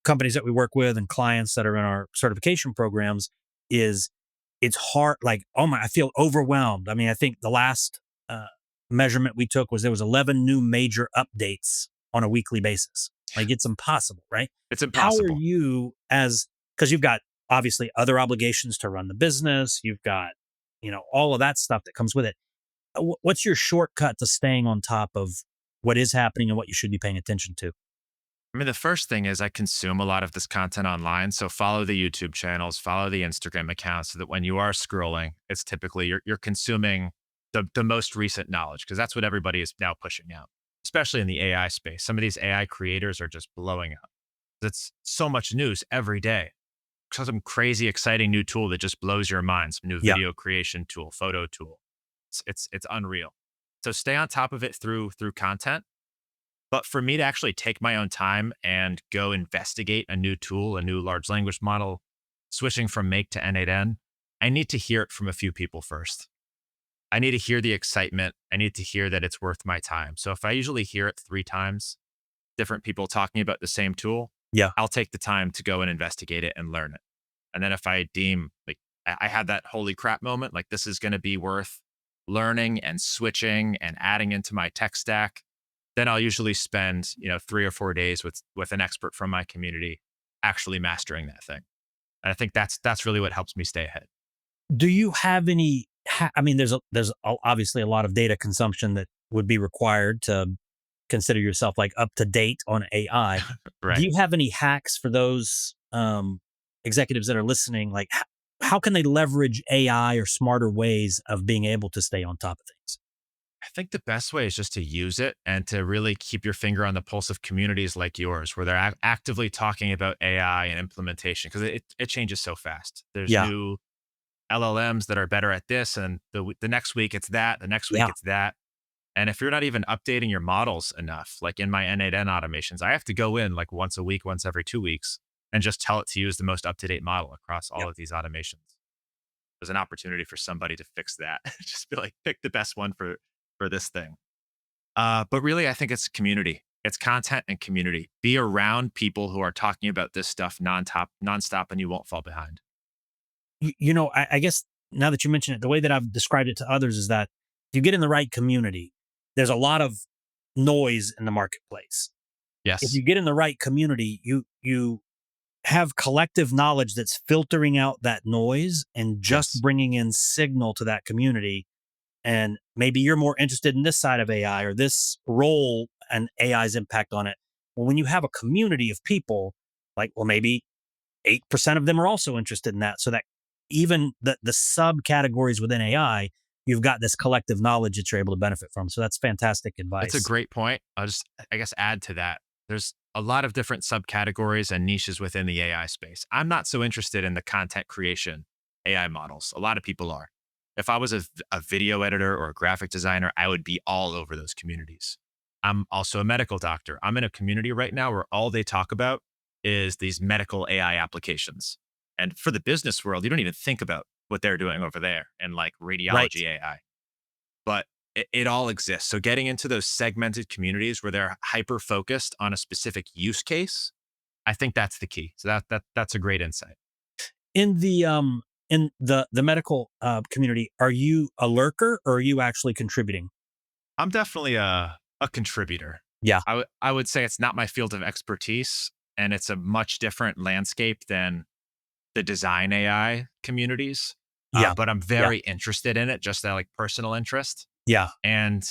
S1: companies that we work with and clients that are in our certification programs is it's hard. Like, oh my, I feel overwhelmed. I mean, I think the last measurement we took was there was 11 new major updates on a weekly basis. Like, it's impossible, right?
S2: It's
S1: How are
S2: impossible.
S1: you, because you've got obviously other obligations to run the business, you've got, all of that stuff that comes with it. What's your shortcut to staying on top of what is happening and what you should be paying attention to?
S2: I mean, the first thing is I consume a lot of this content online. So follow the YouTube channels, follow the Instagram accounts so that when you are scrolling, it's typically you're consuming the most recent knowledge because that's what everybody is now pushing out, especially in the AI space. Some of these AI creators are just blowing up. It's so much news every day. Some crazy, exciting new tool that just blows your mind. Some new
S1: Yeah.
S2: video creation tool, photo tool. It's unreal. So stay on top of it through content. But for me to actually take my own time and go investigate a new tool, a new large language model, switching from Make to N8N, I need to hear it from a few people first. I need to hear the excitement. I need to hear that it's worth my time. So if I usually hear it 3 times, different people talking about the same tool,
S1: Yeah.
S2: I'll take the time to go and investigate it and learn it. And then if I deem like I had that holy crap moment, like this is going to be worth learning and switching and adding into my tech stack, then I'll usually spend 3 or 4 days with an expert from my community actually mastering that thing. And I think that's really what helps me stay ahead.
S1: Do you have any? I mean, obviously a lot of data consumption that would be required to consider yourself like up to date on AI. Do
S2: Right.
S1: you have any hacks for those executives that are listening? Like, how can they leverage AI or smarter ways of being able to stay on top of things?
S2: I think the best way is just to use it and to really keep your finger on the pulse of communities like yours, where they're actively talking about AI and implementation because it changes so fast. There's
S1: Yeah.
S2: new LLMs that are better at this, and the next week it's that, the next week
S1: Yeah.
S2: it's that. And if you're not even updating your models enough, like in my N8N automations, I have to go in like once a week, once every 2 weeks, and just tell it to use the most up to date model across all
S1: Yeah.
S2: of these automations. There's an opportunity for somebody to fix that. Just be like, pick the best one for this thing. But really, I think it's community. It's content and community. Be around people who are talking about this stuff nonstop, and you won't fall behind.
S1: I guess now that you mention it, the way that I've described it to others is that if you get in the right community, there's a lot of noise in the marketplace. If
S2: Yes.
S1: you get in the right community, you have collective knowledge that's filtering out that noise and just
S2: Yes.
S1: bringing in signal to that community and maybe you're more interested in this side of AI or this role and AI's impact on it. Well, when you have a community of people, like, well, maybe 8% of them are also interested in that. So that even the subcategories within AI, you've got this collective knowledge that you're able to benefit from. So that's fantastic
S2: It's a
S1: advice.
S2: great point. I'll just, I guess, add to that. There's a lot of different subcategories and niches within the AI space. I'm not so interested in the content creation AI models. A lot of people are. If I was a video editor or a graphic designer, I would be all over those communities. I'm also a medical doctor. I'm in a community right now where all they talk about is these medical AI applications. And for the business world, you don't even think about what they're doing over there and like
S1: Right.
S2: radiology AI, but it all exists. So getting into those segmented communities where they're hyper focused on a specific use case, I think that's the key. So that's a great insight.
S1: In the medical community, are you a lurker or are you actually contributing?
S2: I'm definitely a contributor.
S1: Yeah.
S2: I would say it's not my field of expertise, and it's a much different landscape than the design AI communities.
S1: Yeah.
S2: But I'm
S1: Yeah.
S2: very interested in it, just that like personal interest.
S1: Yeah.
S2: And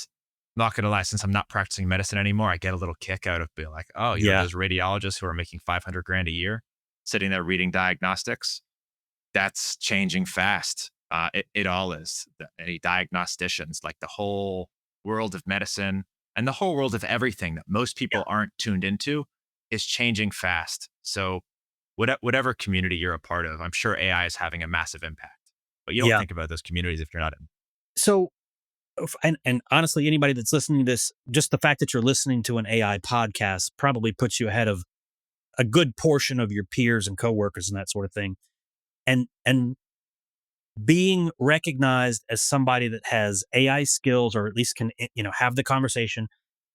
S2: not gonna lie, since I'm not practicing medicine anymore, I get a little kick out of being like, oh,
S1: Yeah.
S2: those radiologists who are making 500 grand a year, sitting there reading diagnostics. That's changing fast. It all is. Any diagnosticians, like the whole world of medicine and the whole world of everything that most
S1: Yeah.
S2: people aren't tuned into is changing fast. So, whatever community you're a part of, I'm sure AI is having a massive impact. But you don't
S1: Yeah.
S2: think about those communities if you're not in.
S1: So, and honestly, anybody that's listening to this, just the fact that you're listening to an AI podcast probably puts you ahead of a good portion of your peers and coworkers and that sort of thing. And being recognized as somebody that has AI skills, or at least can have the conversation,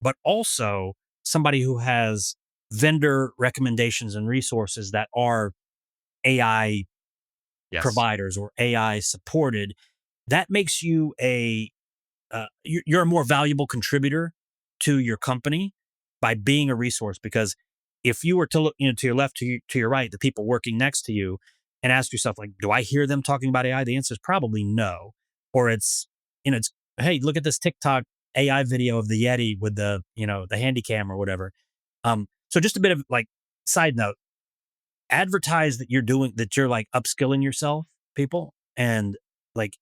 S1: but also somebody who has vendor recommendations and resources that are AI
S2: Yes,
S1: providers or AI supported, that makes you you're a more valuable contributor to your company by being a resource. Because if you were to look, to your left, to your right, the people working next to you, and ask yourself, like, do I hear them talking about AI? The answer is probably no. Or it's hey, look at this TikTok AI video of the Yeti with the handy cam or whatever. So just a bit of like side note, advertise that you're like upskilling yourself, people, and like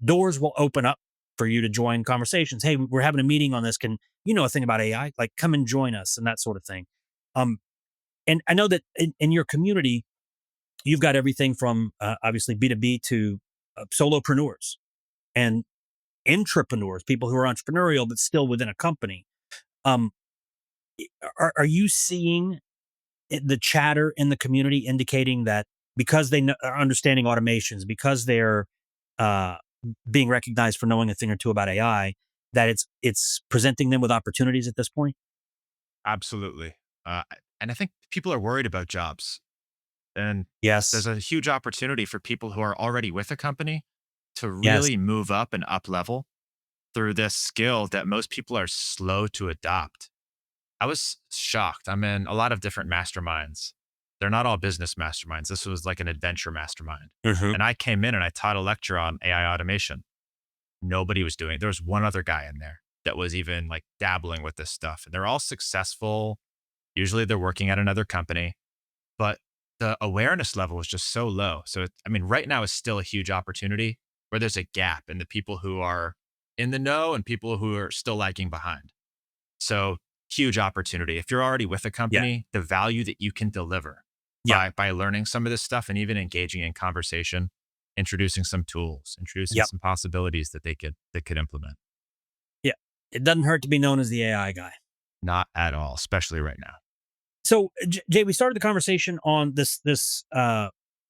S1: doors will open up for you to join conversations. Hey, we're having a meeting on this. Can you know a thing about AI? Like, come and join us and that sort of thing. Um, and I know that in your community, you've got everything from obviously B2B to solopreneurs and intrapreneurs, people who are entrepreneurial but still within a company. Um, are you seeing the chatter in the community indicating that because are understanding automations, because they're uh, being recognized for knowing a thing or two about AI, that it's presenting them with opportunities at this point?
S2: absolutely. And I think people are worried about jobs. And there's
S1: Yes.
S2: a huge opportunity for people who are already with a company to
S1: Yes.
S2: really move up and up level through this skill that most people are slow to adopt. I was shocked. I'm in a lot of different masterminds. They're not all business masterminds. This was like an adventure mastermind.
S1: Hmm.
S2: And I came in and I taught a lecture on AI automation. Nobody was doing it. There was one other guy in there that was even like dabbling with this stuff. And they're all successful. Usually they're working at another company, but the awareness level is just so low. So, I mean, right now is still a huge opportunity where there's a gap in the people who are in the know and people who are still lagging behind. So, huge opportunity. If you're already with a
S1: Yeah.
S2: company, the value that you can deliver
S1: Yeah.
S2: by learning some of this stuff and even engaging in conversation, introducing some tools, introducing
S1: Yep.
S2: some possibilities that they could implement.
S1: Yeah. It doesn't hurt to be known as the AI guy.
S2: Not at all, especially right now.
S1: So, Jay, we started the conversation on this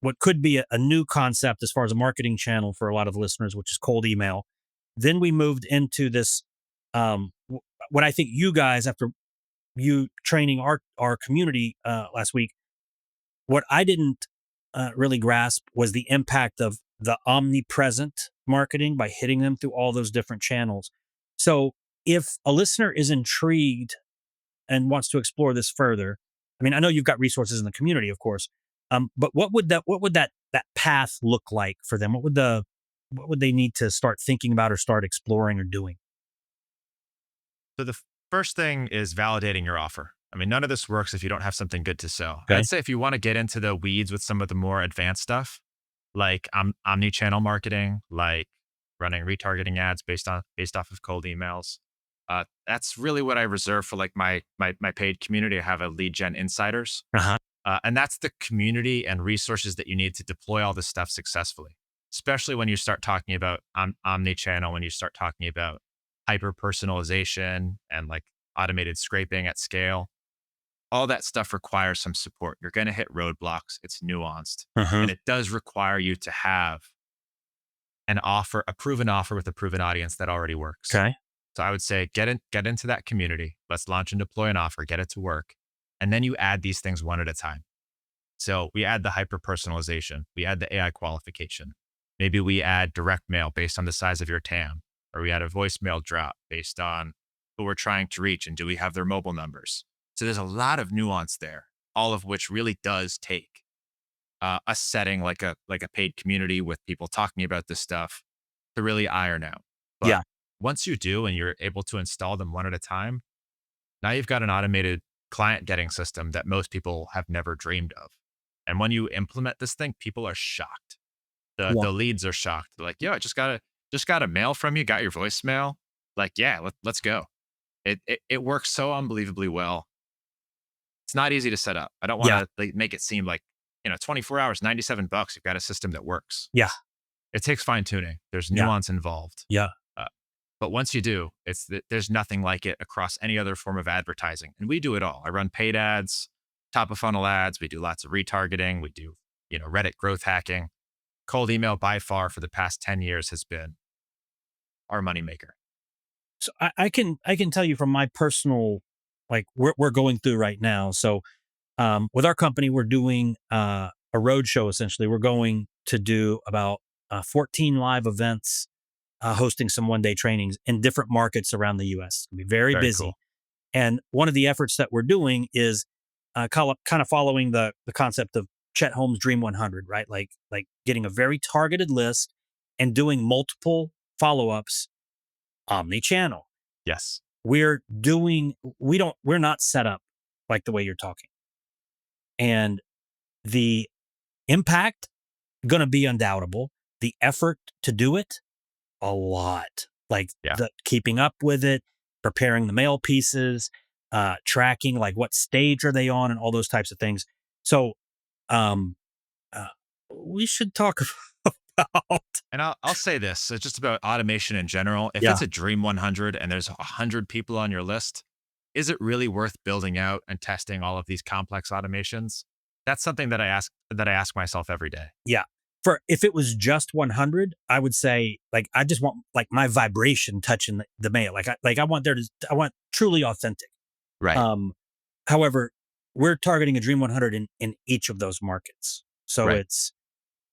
S1: what could be a new concept as far as a marketing channel for a lot of the listeners, which is cold email. Then we moved into this, what I think you guys, after you training our community last week, what I didn't really grasp was the impact of the omnipresent marketing by hitting them through all those different channels. So, if a listener is intrigued and wants to explore this further, I mean, I know you've got resources in the community, of course, but what would that path look like for them? What would what would they need to start thinking about or start exploring or doing?
S2: So the first thing is validating your offer. I mean, none of this works if you don't have something good to sell.
S1: Okay.
S2: I'd say if you want to get into the weeds with some of the more advanced stuff, like omni-channel marketing, like running retargeting ads based off of cold emails, that's really what I reserve for like my paid community. I have a lead gen insiders,
S1: Uh-huh.
S2: and that's the community and resources that you need to deploy all this stuff successfully. Especially when you start talking about omni-channel, when you start talking about hyper personalization and like automated scraping at scale, all that stuff requires some support. You're going to hit roadblocks. It's nuanced.
S1: Uh-huh.
S2: And it does require you to have an offer, a proven offer with a proven audience that already works.
S1: Okay.
S2: So I would say get into that community. Let's launch and deploy an offer, get it to work. And then you add these things one at a time. So we add the hyper personalization, we add the AI qualification. Maybe we add direct mail based on the size of your TAM, or we add a voicemail drop based on who we're trying to reach and do we have their mobile numbers. So there's a lot of nuance there, all of which really does take a setting like a paid community with people talking about this stuff to really iron out. But
S1: Yeah.
S2: once you do and you're able to install them one at a time, now you've got an automated client getting system that most people have never dreamed of. And when you implement this thing, people are shocked.
S1: Yeah.
S2: The leads are shocked. They're like, "Yo, I just got a mail from you, got your voicemail." Like, "Yeah, let's go." It works so unbelievably well. It's not easy to set up. I don't want
S1: Yeah.
S2: to like make it seem like, 24 hours, $97, you've got a system that works.
S1: Yeah.
S2: It takes fine tuning. There's
S1: Yeah.
S2: nuance involved.
S1: Yeah.
S2: Uh, but once you do, there's nothing like it across any other form of advertising. And we do it all. I run paid ads, top of funnel ads. We do lots of retargeting. We do, Reddit growth hacking. Cold email by far for the past 10 years has been our moneymaker.
S1: So I can tell you from my personal, like we're going through right now. So with our company, we're doing a roadshow. Essentially, we're going to do about 14 live events, hosting some one-day trainings in different markets around the U.S. It's gonna be very
S2: Very
S1: busy.
S2: cool.
S1: And one of the efforts that we're doing is kind of following the concept of Chet Holmes' Dream 100, right? Like getting a very targeted list and doing multiple follow-ups omni-channel.
S2: Yes.
S1: We're not set up like the way you're talking. And the impact going to be undoubtable. The effort to do it, a lot. Like
S2: Yeah.
S1: the keeping up with it, preparing the mail pieces, tracking like what stage are they on and all those types of things. So um uh, we should talk about
S2: And I'll say this, so just about automation in general. If
S1: yeah.
S2: it's a Dream 100 and there's 100 people on your list, is it really worth building out and testing all of these complex automations? That's something that I ask myself every day.
S1: Yeah. For if it was just 100, I would say like I just want like my vibration touching the mail. I want I want truly authentic.
S2: Right.
S1: Um However, we're targeting a Dream 100 in each of those markets. So
S2: Right.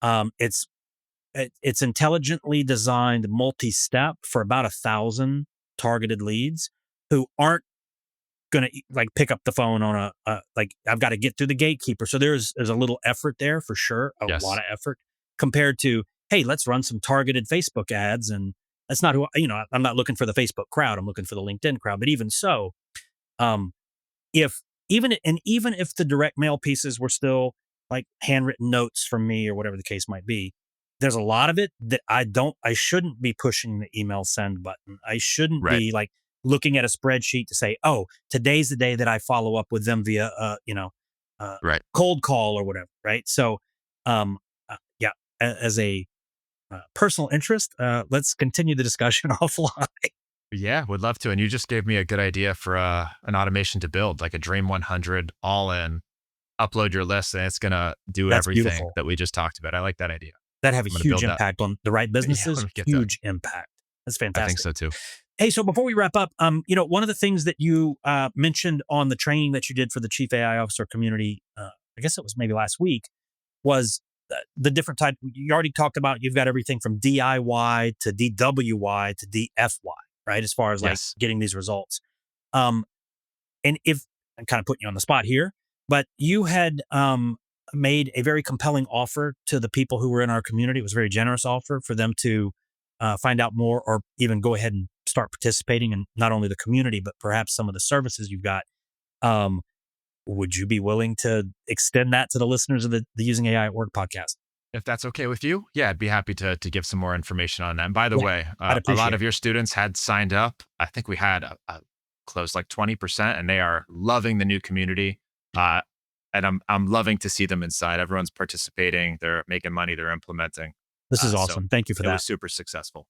S1: um it's it's intelligently designed multi-step for about 1,000 targeted leads who aren't going to like pick up the phone on like I've got to get through the gatekeeper. So there's a little effort there for sure, a lot
S2: Yes.
S1: of effort compared to hey, let's run some targeted Facebook ads. And that's not who I'm not looking for the Facebook crowd. I'm looking for the LinkedIn crowd. But even so, um, if even if the direct mail pieces were still like handwritten notes from me or whatever the case might be, there's a lot of it that I shouldn't be pushing the email send button. I shouldn't
S2: Right.
S1: be like looking at a spreadsheet to say, oh, today's the day that I follow up with them via uh
S2: Right.
S1: cold call or whatever, right? So yeah, as a personal interest, let's continue the discussion offline.
S2: Yeah, would love to. And you just gave me a good idea for an automation to build, like a Dream 100 all in, upload your list, and it's going to do
S1: That's
S2: everything
S1: beautiful.
S2: that we just talked about. I like that idea.
S1: That have a
S2: I'm going to
S1: huge
S2: build that.
S1: impact on the right
S2: Yeah,
S1: businesses.
S2: when we get there.
S1: Huge impact. That's
S2: I think
S1: fantastic.
S2: so too.
S1: Hey, so before we wrap up, one of the things that you mentioned on the training that you did for the Chief AI Officer community, I guess it was maybe last week, was the different type. You already talked about you've got everything from DIY to DWY to DFY, right? As far as like
S2: Yes.
S1: getting these results. And if I'm kind of putting you on the spot here, but you had made a very compelling offer to the people who were in our community. It was a very generous offer for them to find out more or even go ahead and start participating in not only the community, but perhaps some of the services you've got. Um, would you be willing to extend that to the listeners of the Using AI at Work podcast?
S2: If that's okay with you, yeah, I'd be happy to give some more information on that. And by the
S1: Yeah,
S2: way,
S1: I'd
S2: a lot
S1: appreciate
S2: of
S1: it.
S2: your students had signed up. I think we had a close like 20%, and they are loving the new community. Uh, and I'm loving to see them inside. Everyone's participating. They're making money. They're implementing.
S1: This is
S2: So
S1: awesome. Thank you for
S2: it
S1: that.
S2: was super successful.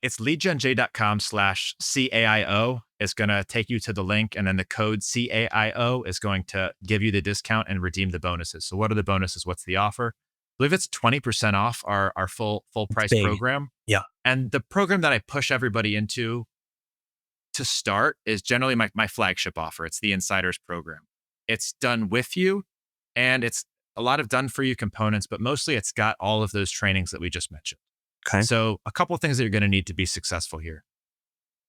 S2: It's leadgenjay.com/CAIO. It's going to take you to the link, and then the code CAIO is going to give you the discount and redeem the bonuses. So what are the bonuses? What's the offer? I believe it's 20% off our full
S1: It's
S2: price
S1: big.
S2: program.
S1: Yeah.
S2: And the program that I push everybody into to start is generally my flagship offer. It's the Insiders program. It's done with you, and it's a lot of done for you components, but mostly it's got all of those trainings that we just mentioned.
S1: Okay.
S2: So a couple of things that you're going to need to be successful here: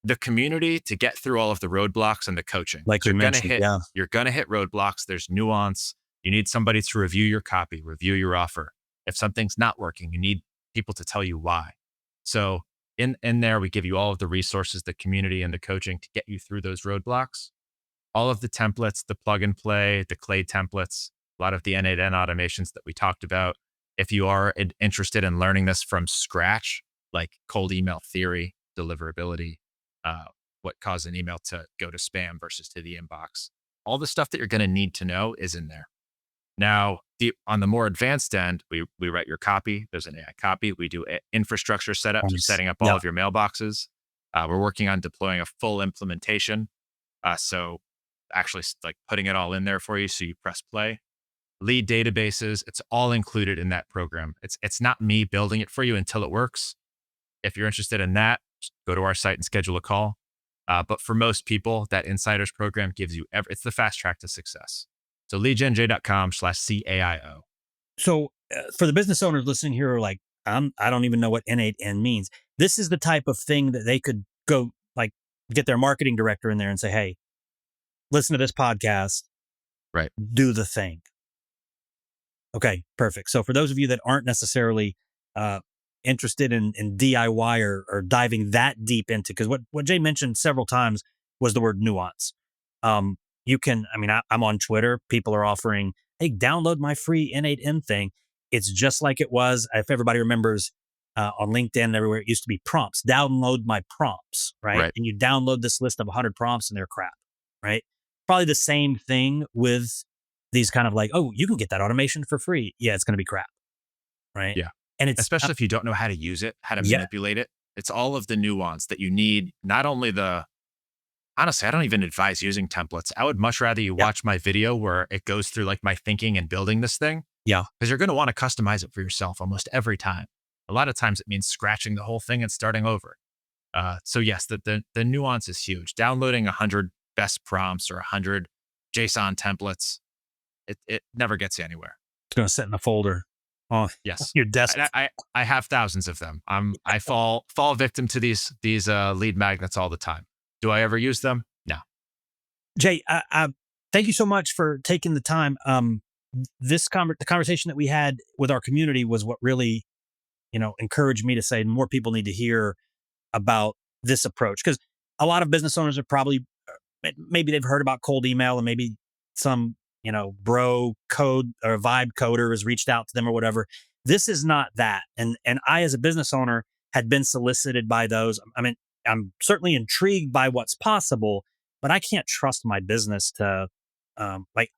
S2: the community to get through all of the roadblocks, and the coaching.
S1: Like we
S2: You're going to
S1: mentioned.
S2: hit
S1: Yeah.
S2: you're going to hit roadblocks. There's nuance. You need somebody to review your copy, review your offer. If something's not working, you need people to tell you why. So in there, we give you all of the resources, the community, and the coaching to get you through those roadblocks. All of the templates, the plug and play, the Clay templates, a lot of the N8N automations that we talked about. If you are interested in learning this from scratch, like cold email theory, deliverability, what caused an email to go to spam versus to the inbox, all the stuff that you're going to need to know is in there. Now, on the more advanced end, we write your copy. There's an AI copy. We do infrastructure setup, so
S1: Nice.
S2: setting up all
S1: Yeah.
S2: of your mailboxes. We're working on deploying a full implementation. So actually like putting it all in there for you. So you press play. Lead databases, it's all included in that program. It's not me building it for you until it works. If you're interested in that, just go to our site and schedule a call. But for most people, that Insiders program gives you it's the fast track to success. So leadgenjay.com/CAIO.
S1: So for the business owners listening here who are like, I don't even know what N8N means. This is the type of thing that they could go like get their marketing director in there and say, hey, listen to this podcast,
S2: Right.
S1: do the thing. Okay, perfect. So for those of you that aren't necessarily interested in DIY or diving that deep into, because what Jay mentioned several times was the word nuance. You can, I mean, I'm on Twitter. People are offering, hey, download my free N8N thing. It's just like it was, if everybody remembers, on LinkedIn and everywhere, it used to be prompts. Download my prompts, right?
S2: Right.
S1: And you download this list of 100 prompts and they're crap, right? Probably the same thing with these kind of like, oh, you can get that automation for free. Yeah, it's going to be crap, right?
S2: Yeah.
S1: And it's
S2: Especially if you don't know how to use it, how to
S1: yeah,
S2: manipulate it. It's all of the nuance that you need. Not only honestly, I don't even advise using templates. I would much rather you
S1: yeah,
S2: watch my video where it goes through like my thinking and building this thing,
S1: yeah.
S2: because you're going to want to customize it for yourself almost every time. A lot of times it means scratching the whole thing and starting over. So yes, the nuance is huge. Downloading 100 best prompts or 100 JSON templates, it never gets you anywhere.
S1: It's going to sit in a folder on
S2: Yes,
S1: your desk.
S2: I have thousands of them. I fall victim to these lead magnets all the time. Do I ever use them? No.
S1: Jay, I thank you so much for taking the time. The conversation that we had with our community was what really, encouraged me to say more people need to hear about this approach, because a lot of business owners are probably maybe they've heard about cold email and maybe some bro code or vibe coder has reached out to them or whatever. This is not that, and I as a business owner had been solicited by those. I mean, I'm certainly intrigued by what's possible, but I can't trust my business to like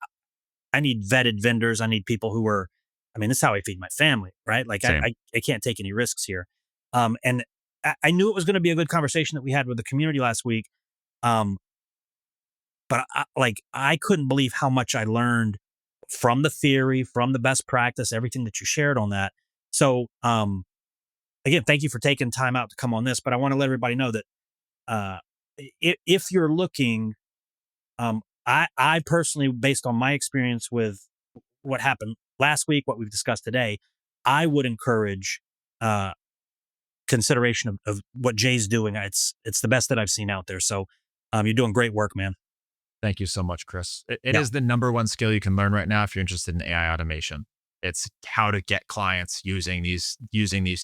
S1: I need vetted vendors. I need people who are, I mean, this is how I feed my family, right? Like
S2: Same.
S1: I can't take any risks here. And I knew it was going to be a good conversation that we had with the community last week. Um, but I couldn't believe how much I learned from the theory, from the best practice, everything that you shared on that. So, again, thank you for taking time out to come on this, but I want to let everybody know that, if you're looking, I personally, based on my experience with what happened last week, what we've discussed today, I would encourage consideration of what Jay's doing. It's the best that I've seen out there. So you're doing great work, man.
S2: Thank you so much, Chris. It
S1: Yeah.
S2: is the number one skill you can learn right now if you're interested in AI automation. It's how to get clients using these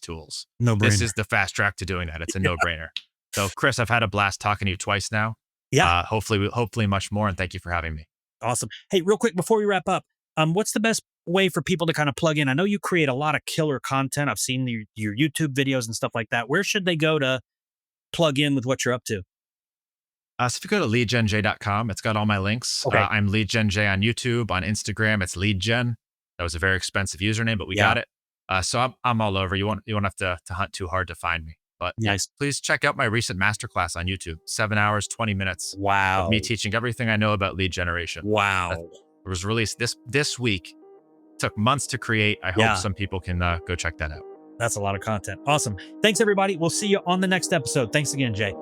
S2: tools.
S1: No
S2: This
S1: brainer.
S2: is the fast track to doing that. It's a no-brainer. So, Chris, I've had a blast talking to you twice now.
S1: Yeah.
S2: Hopefully much more. And thank you for having me.
S1: Awesome. Hey, real quick before we wrap up, what's the best way for people to kind of plug in? I know you create a lot of killer content. I've seen your YouTube videos and stuff like that. Where should they go to plug in with what you're up to?
S2: So if you go to LeadGenJay.com, it's got all my links.
S1: Okay.
S2: I'm LeadGenJay on YouTube. On Instagram, it's LeadGen. That was a very expensive username, but we got it. So I'm all over. You won't have to hunt too hard to find me. But
S1: Nice.
S2: please check out my recent masterclass on YouTube. 7 hours, 20 minutes
S1: Wow.
S2: of me teaching everything I know about lead generation.
S1: Wow.
S2: It was released this week. Took months to create. I hope some people can go check that out.
S1: That's a lot of content. Awesome. Thanks, everybody. We'll see you on the next episode. Thanks again, Jay.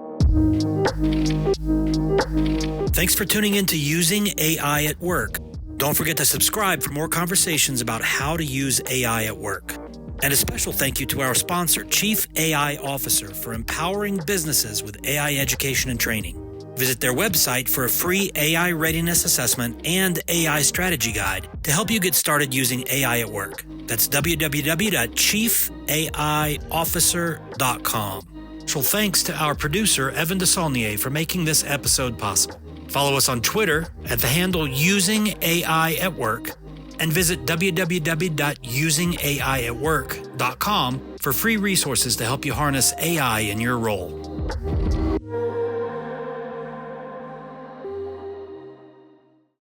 S1: Thanks for tuning in to Using AI at Work. Don't forget to subscribe for more conversations about how to use AI at work. And a special thank you to our sponsor, Chief AI Officer, for empowering businesses with AI education and training. Visit their website for a free AI readiness assessment and AI strategy guide to help you get started using AI at work. That's www.chiefaiofficer.com. Special thanks to our producer, Evan DeSaulnier, for making this episode possible. Follow us on Twitter at the handle Using AI at Work, and visit www.usingaiatwork.com for free resources to help you harness AI in your role.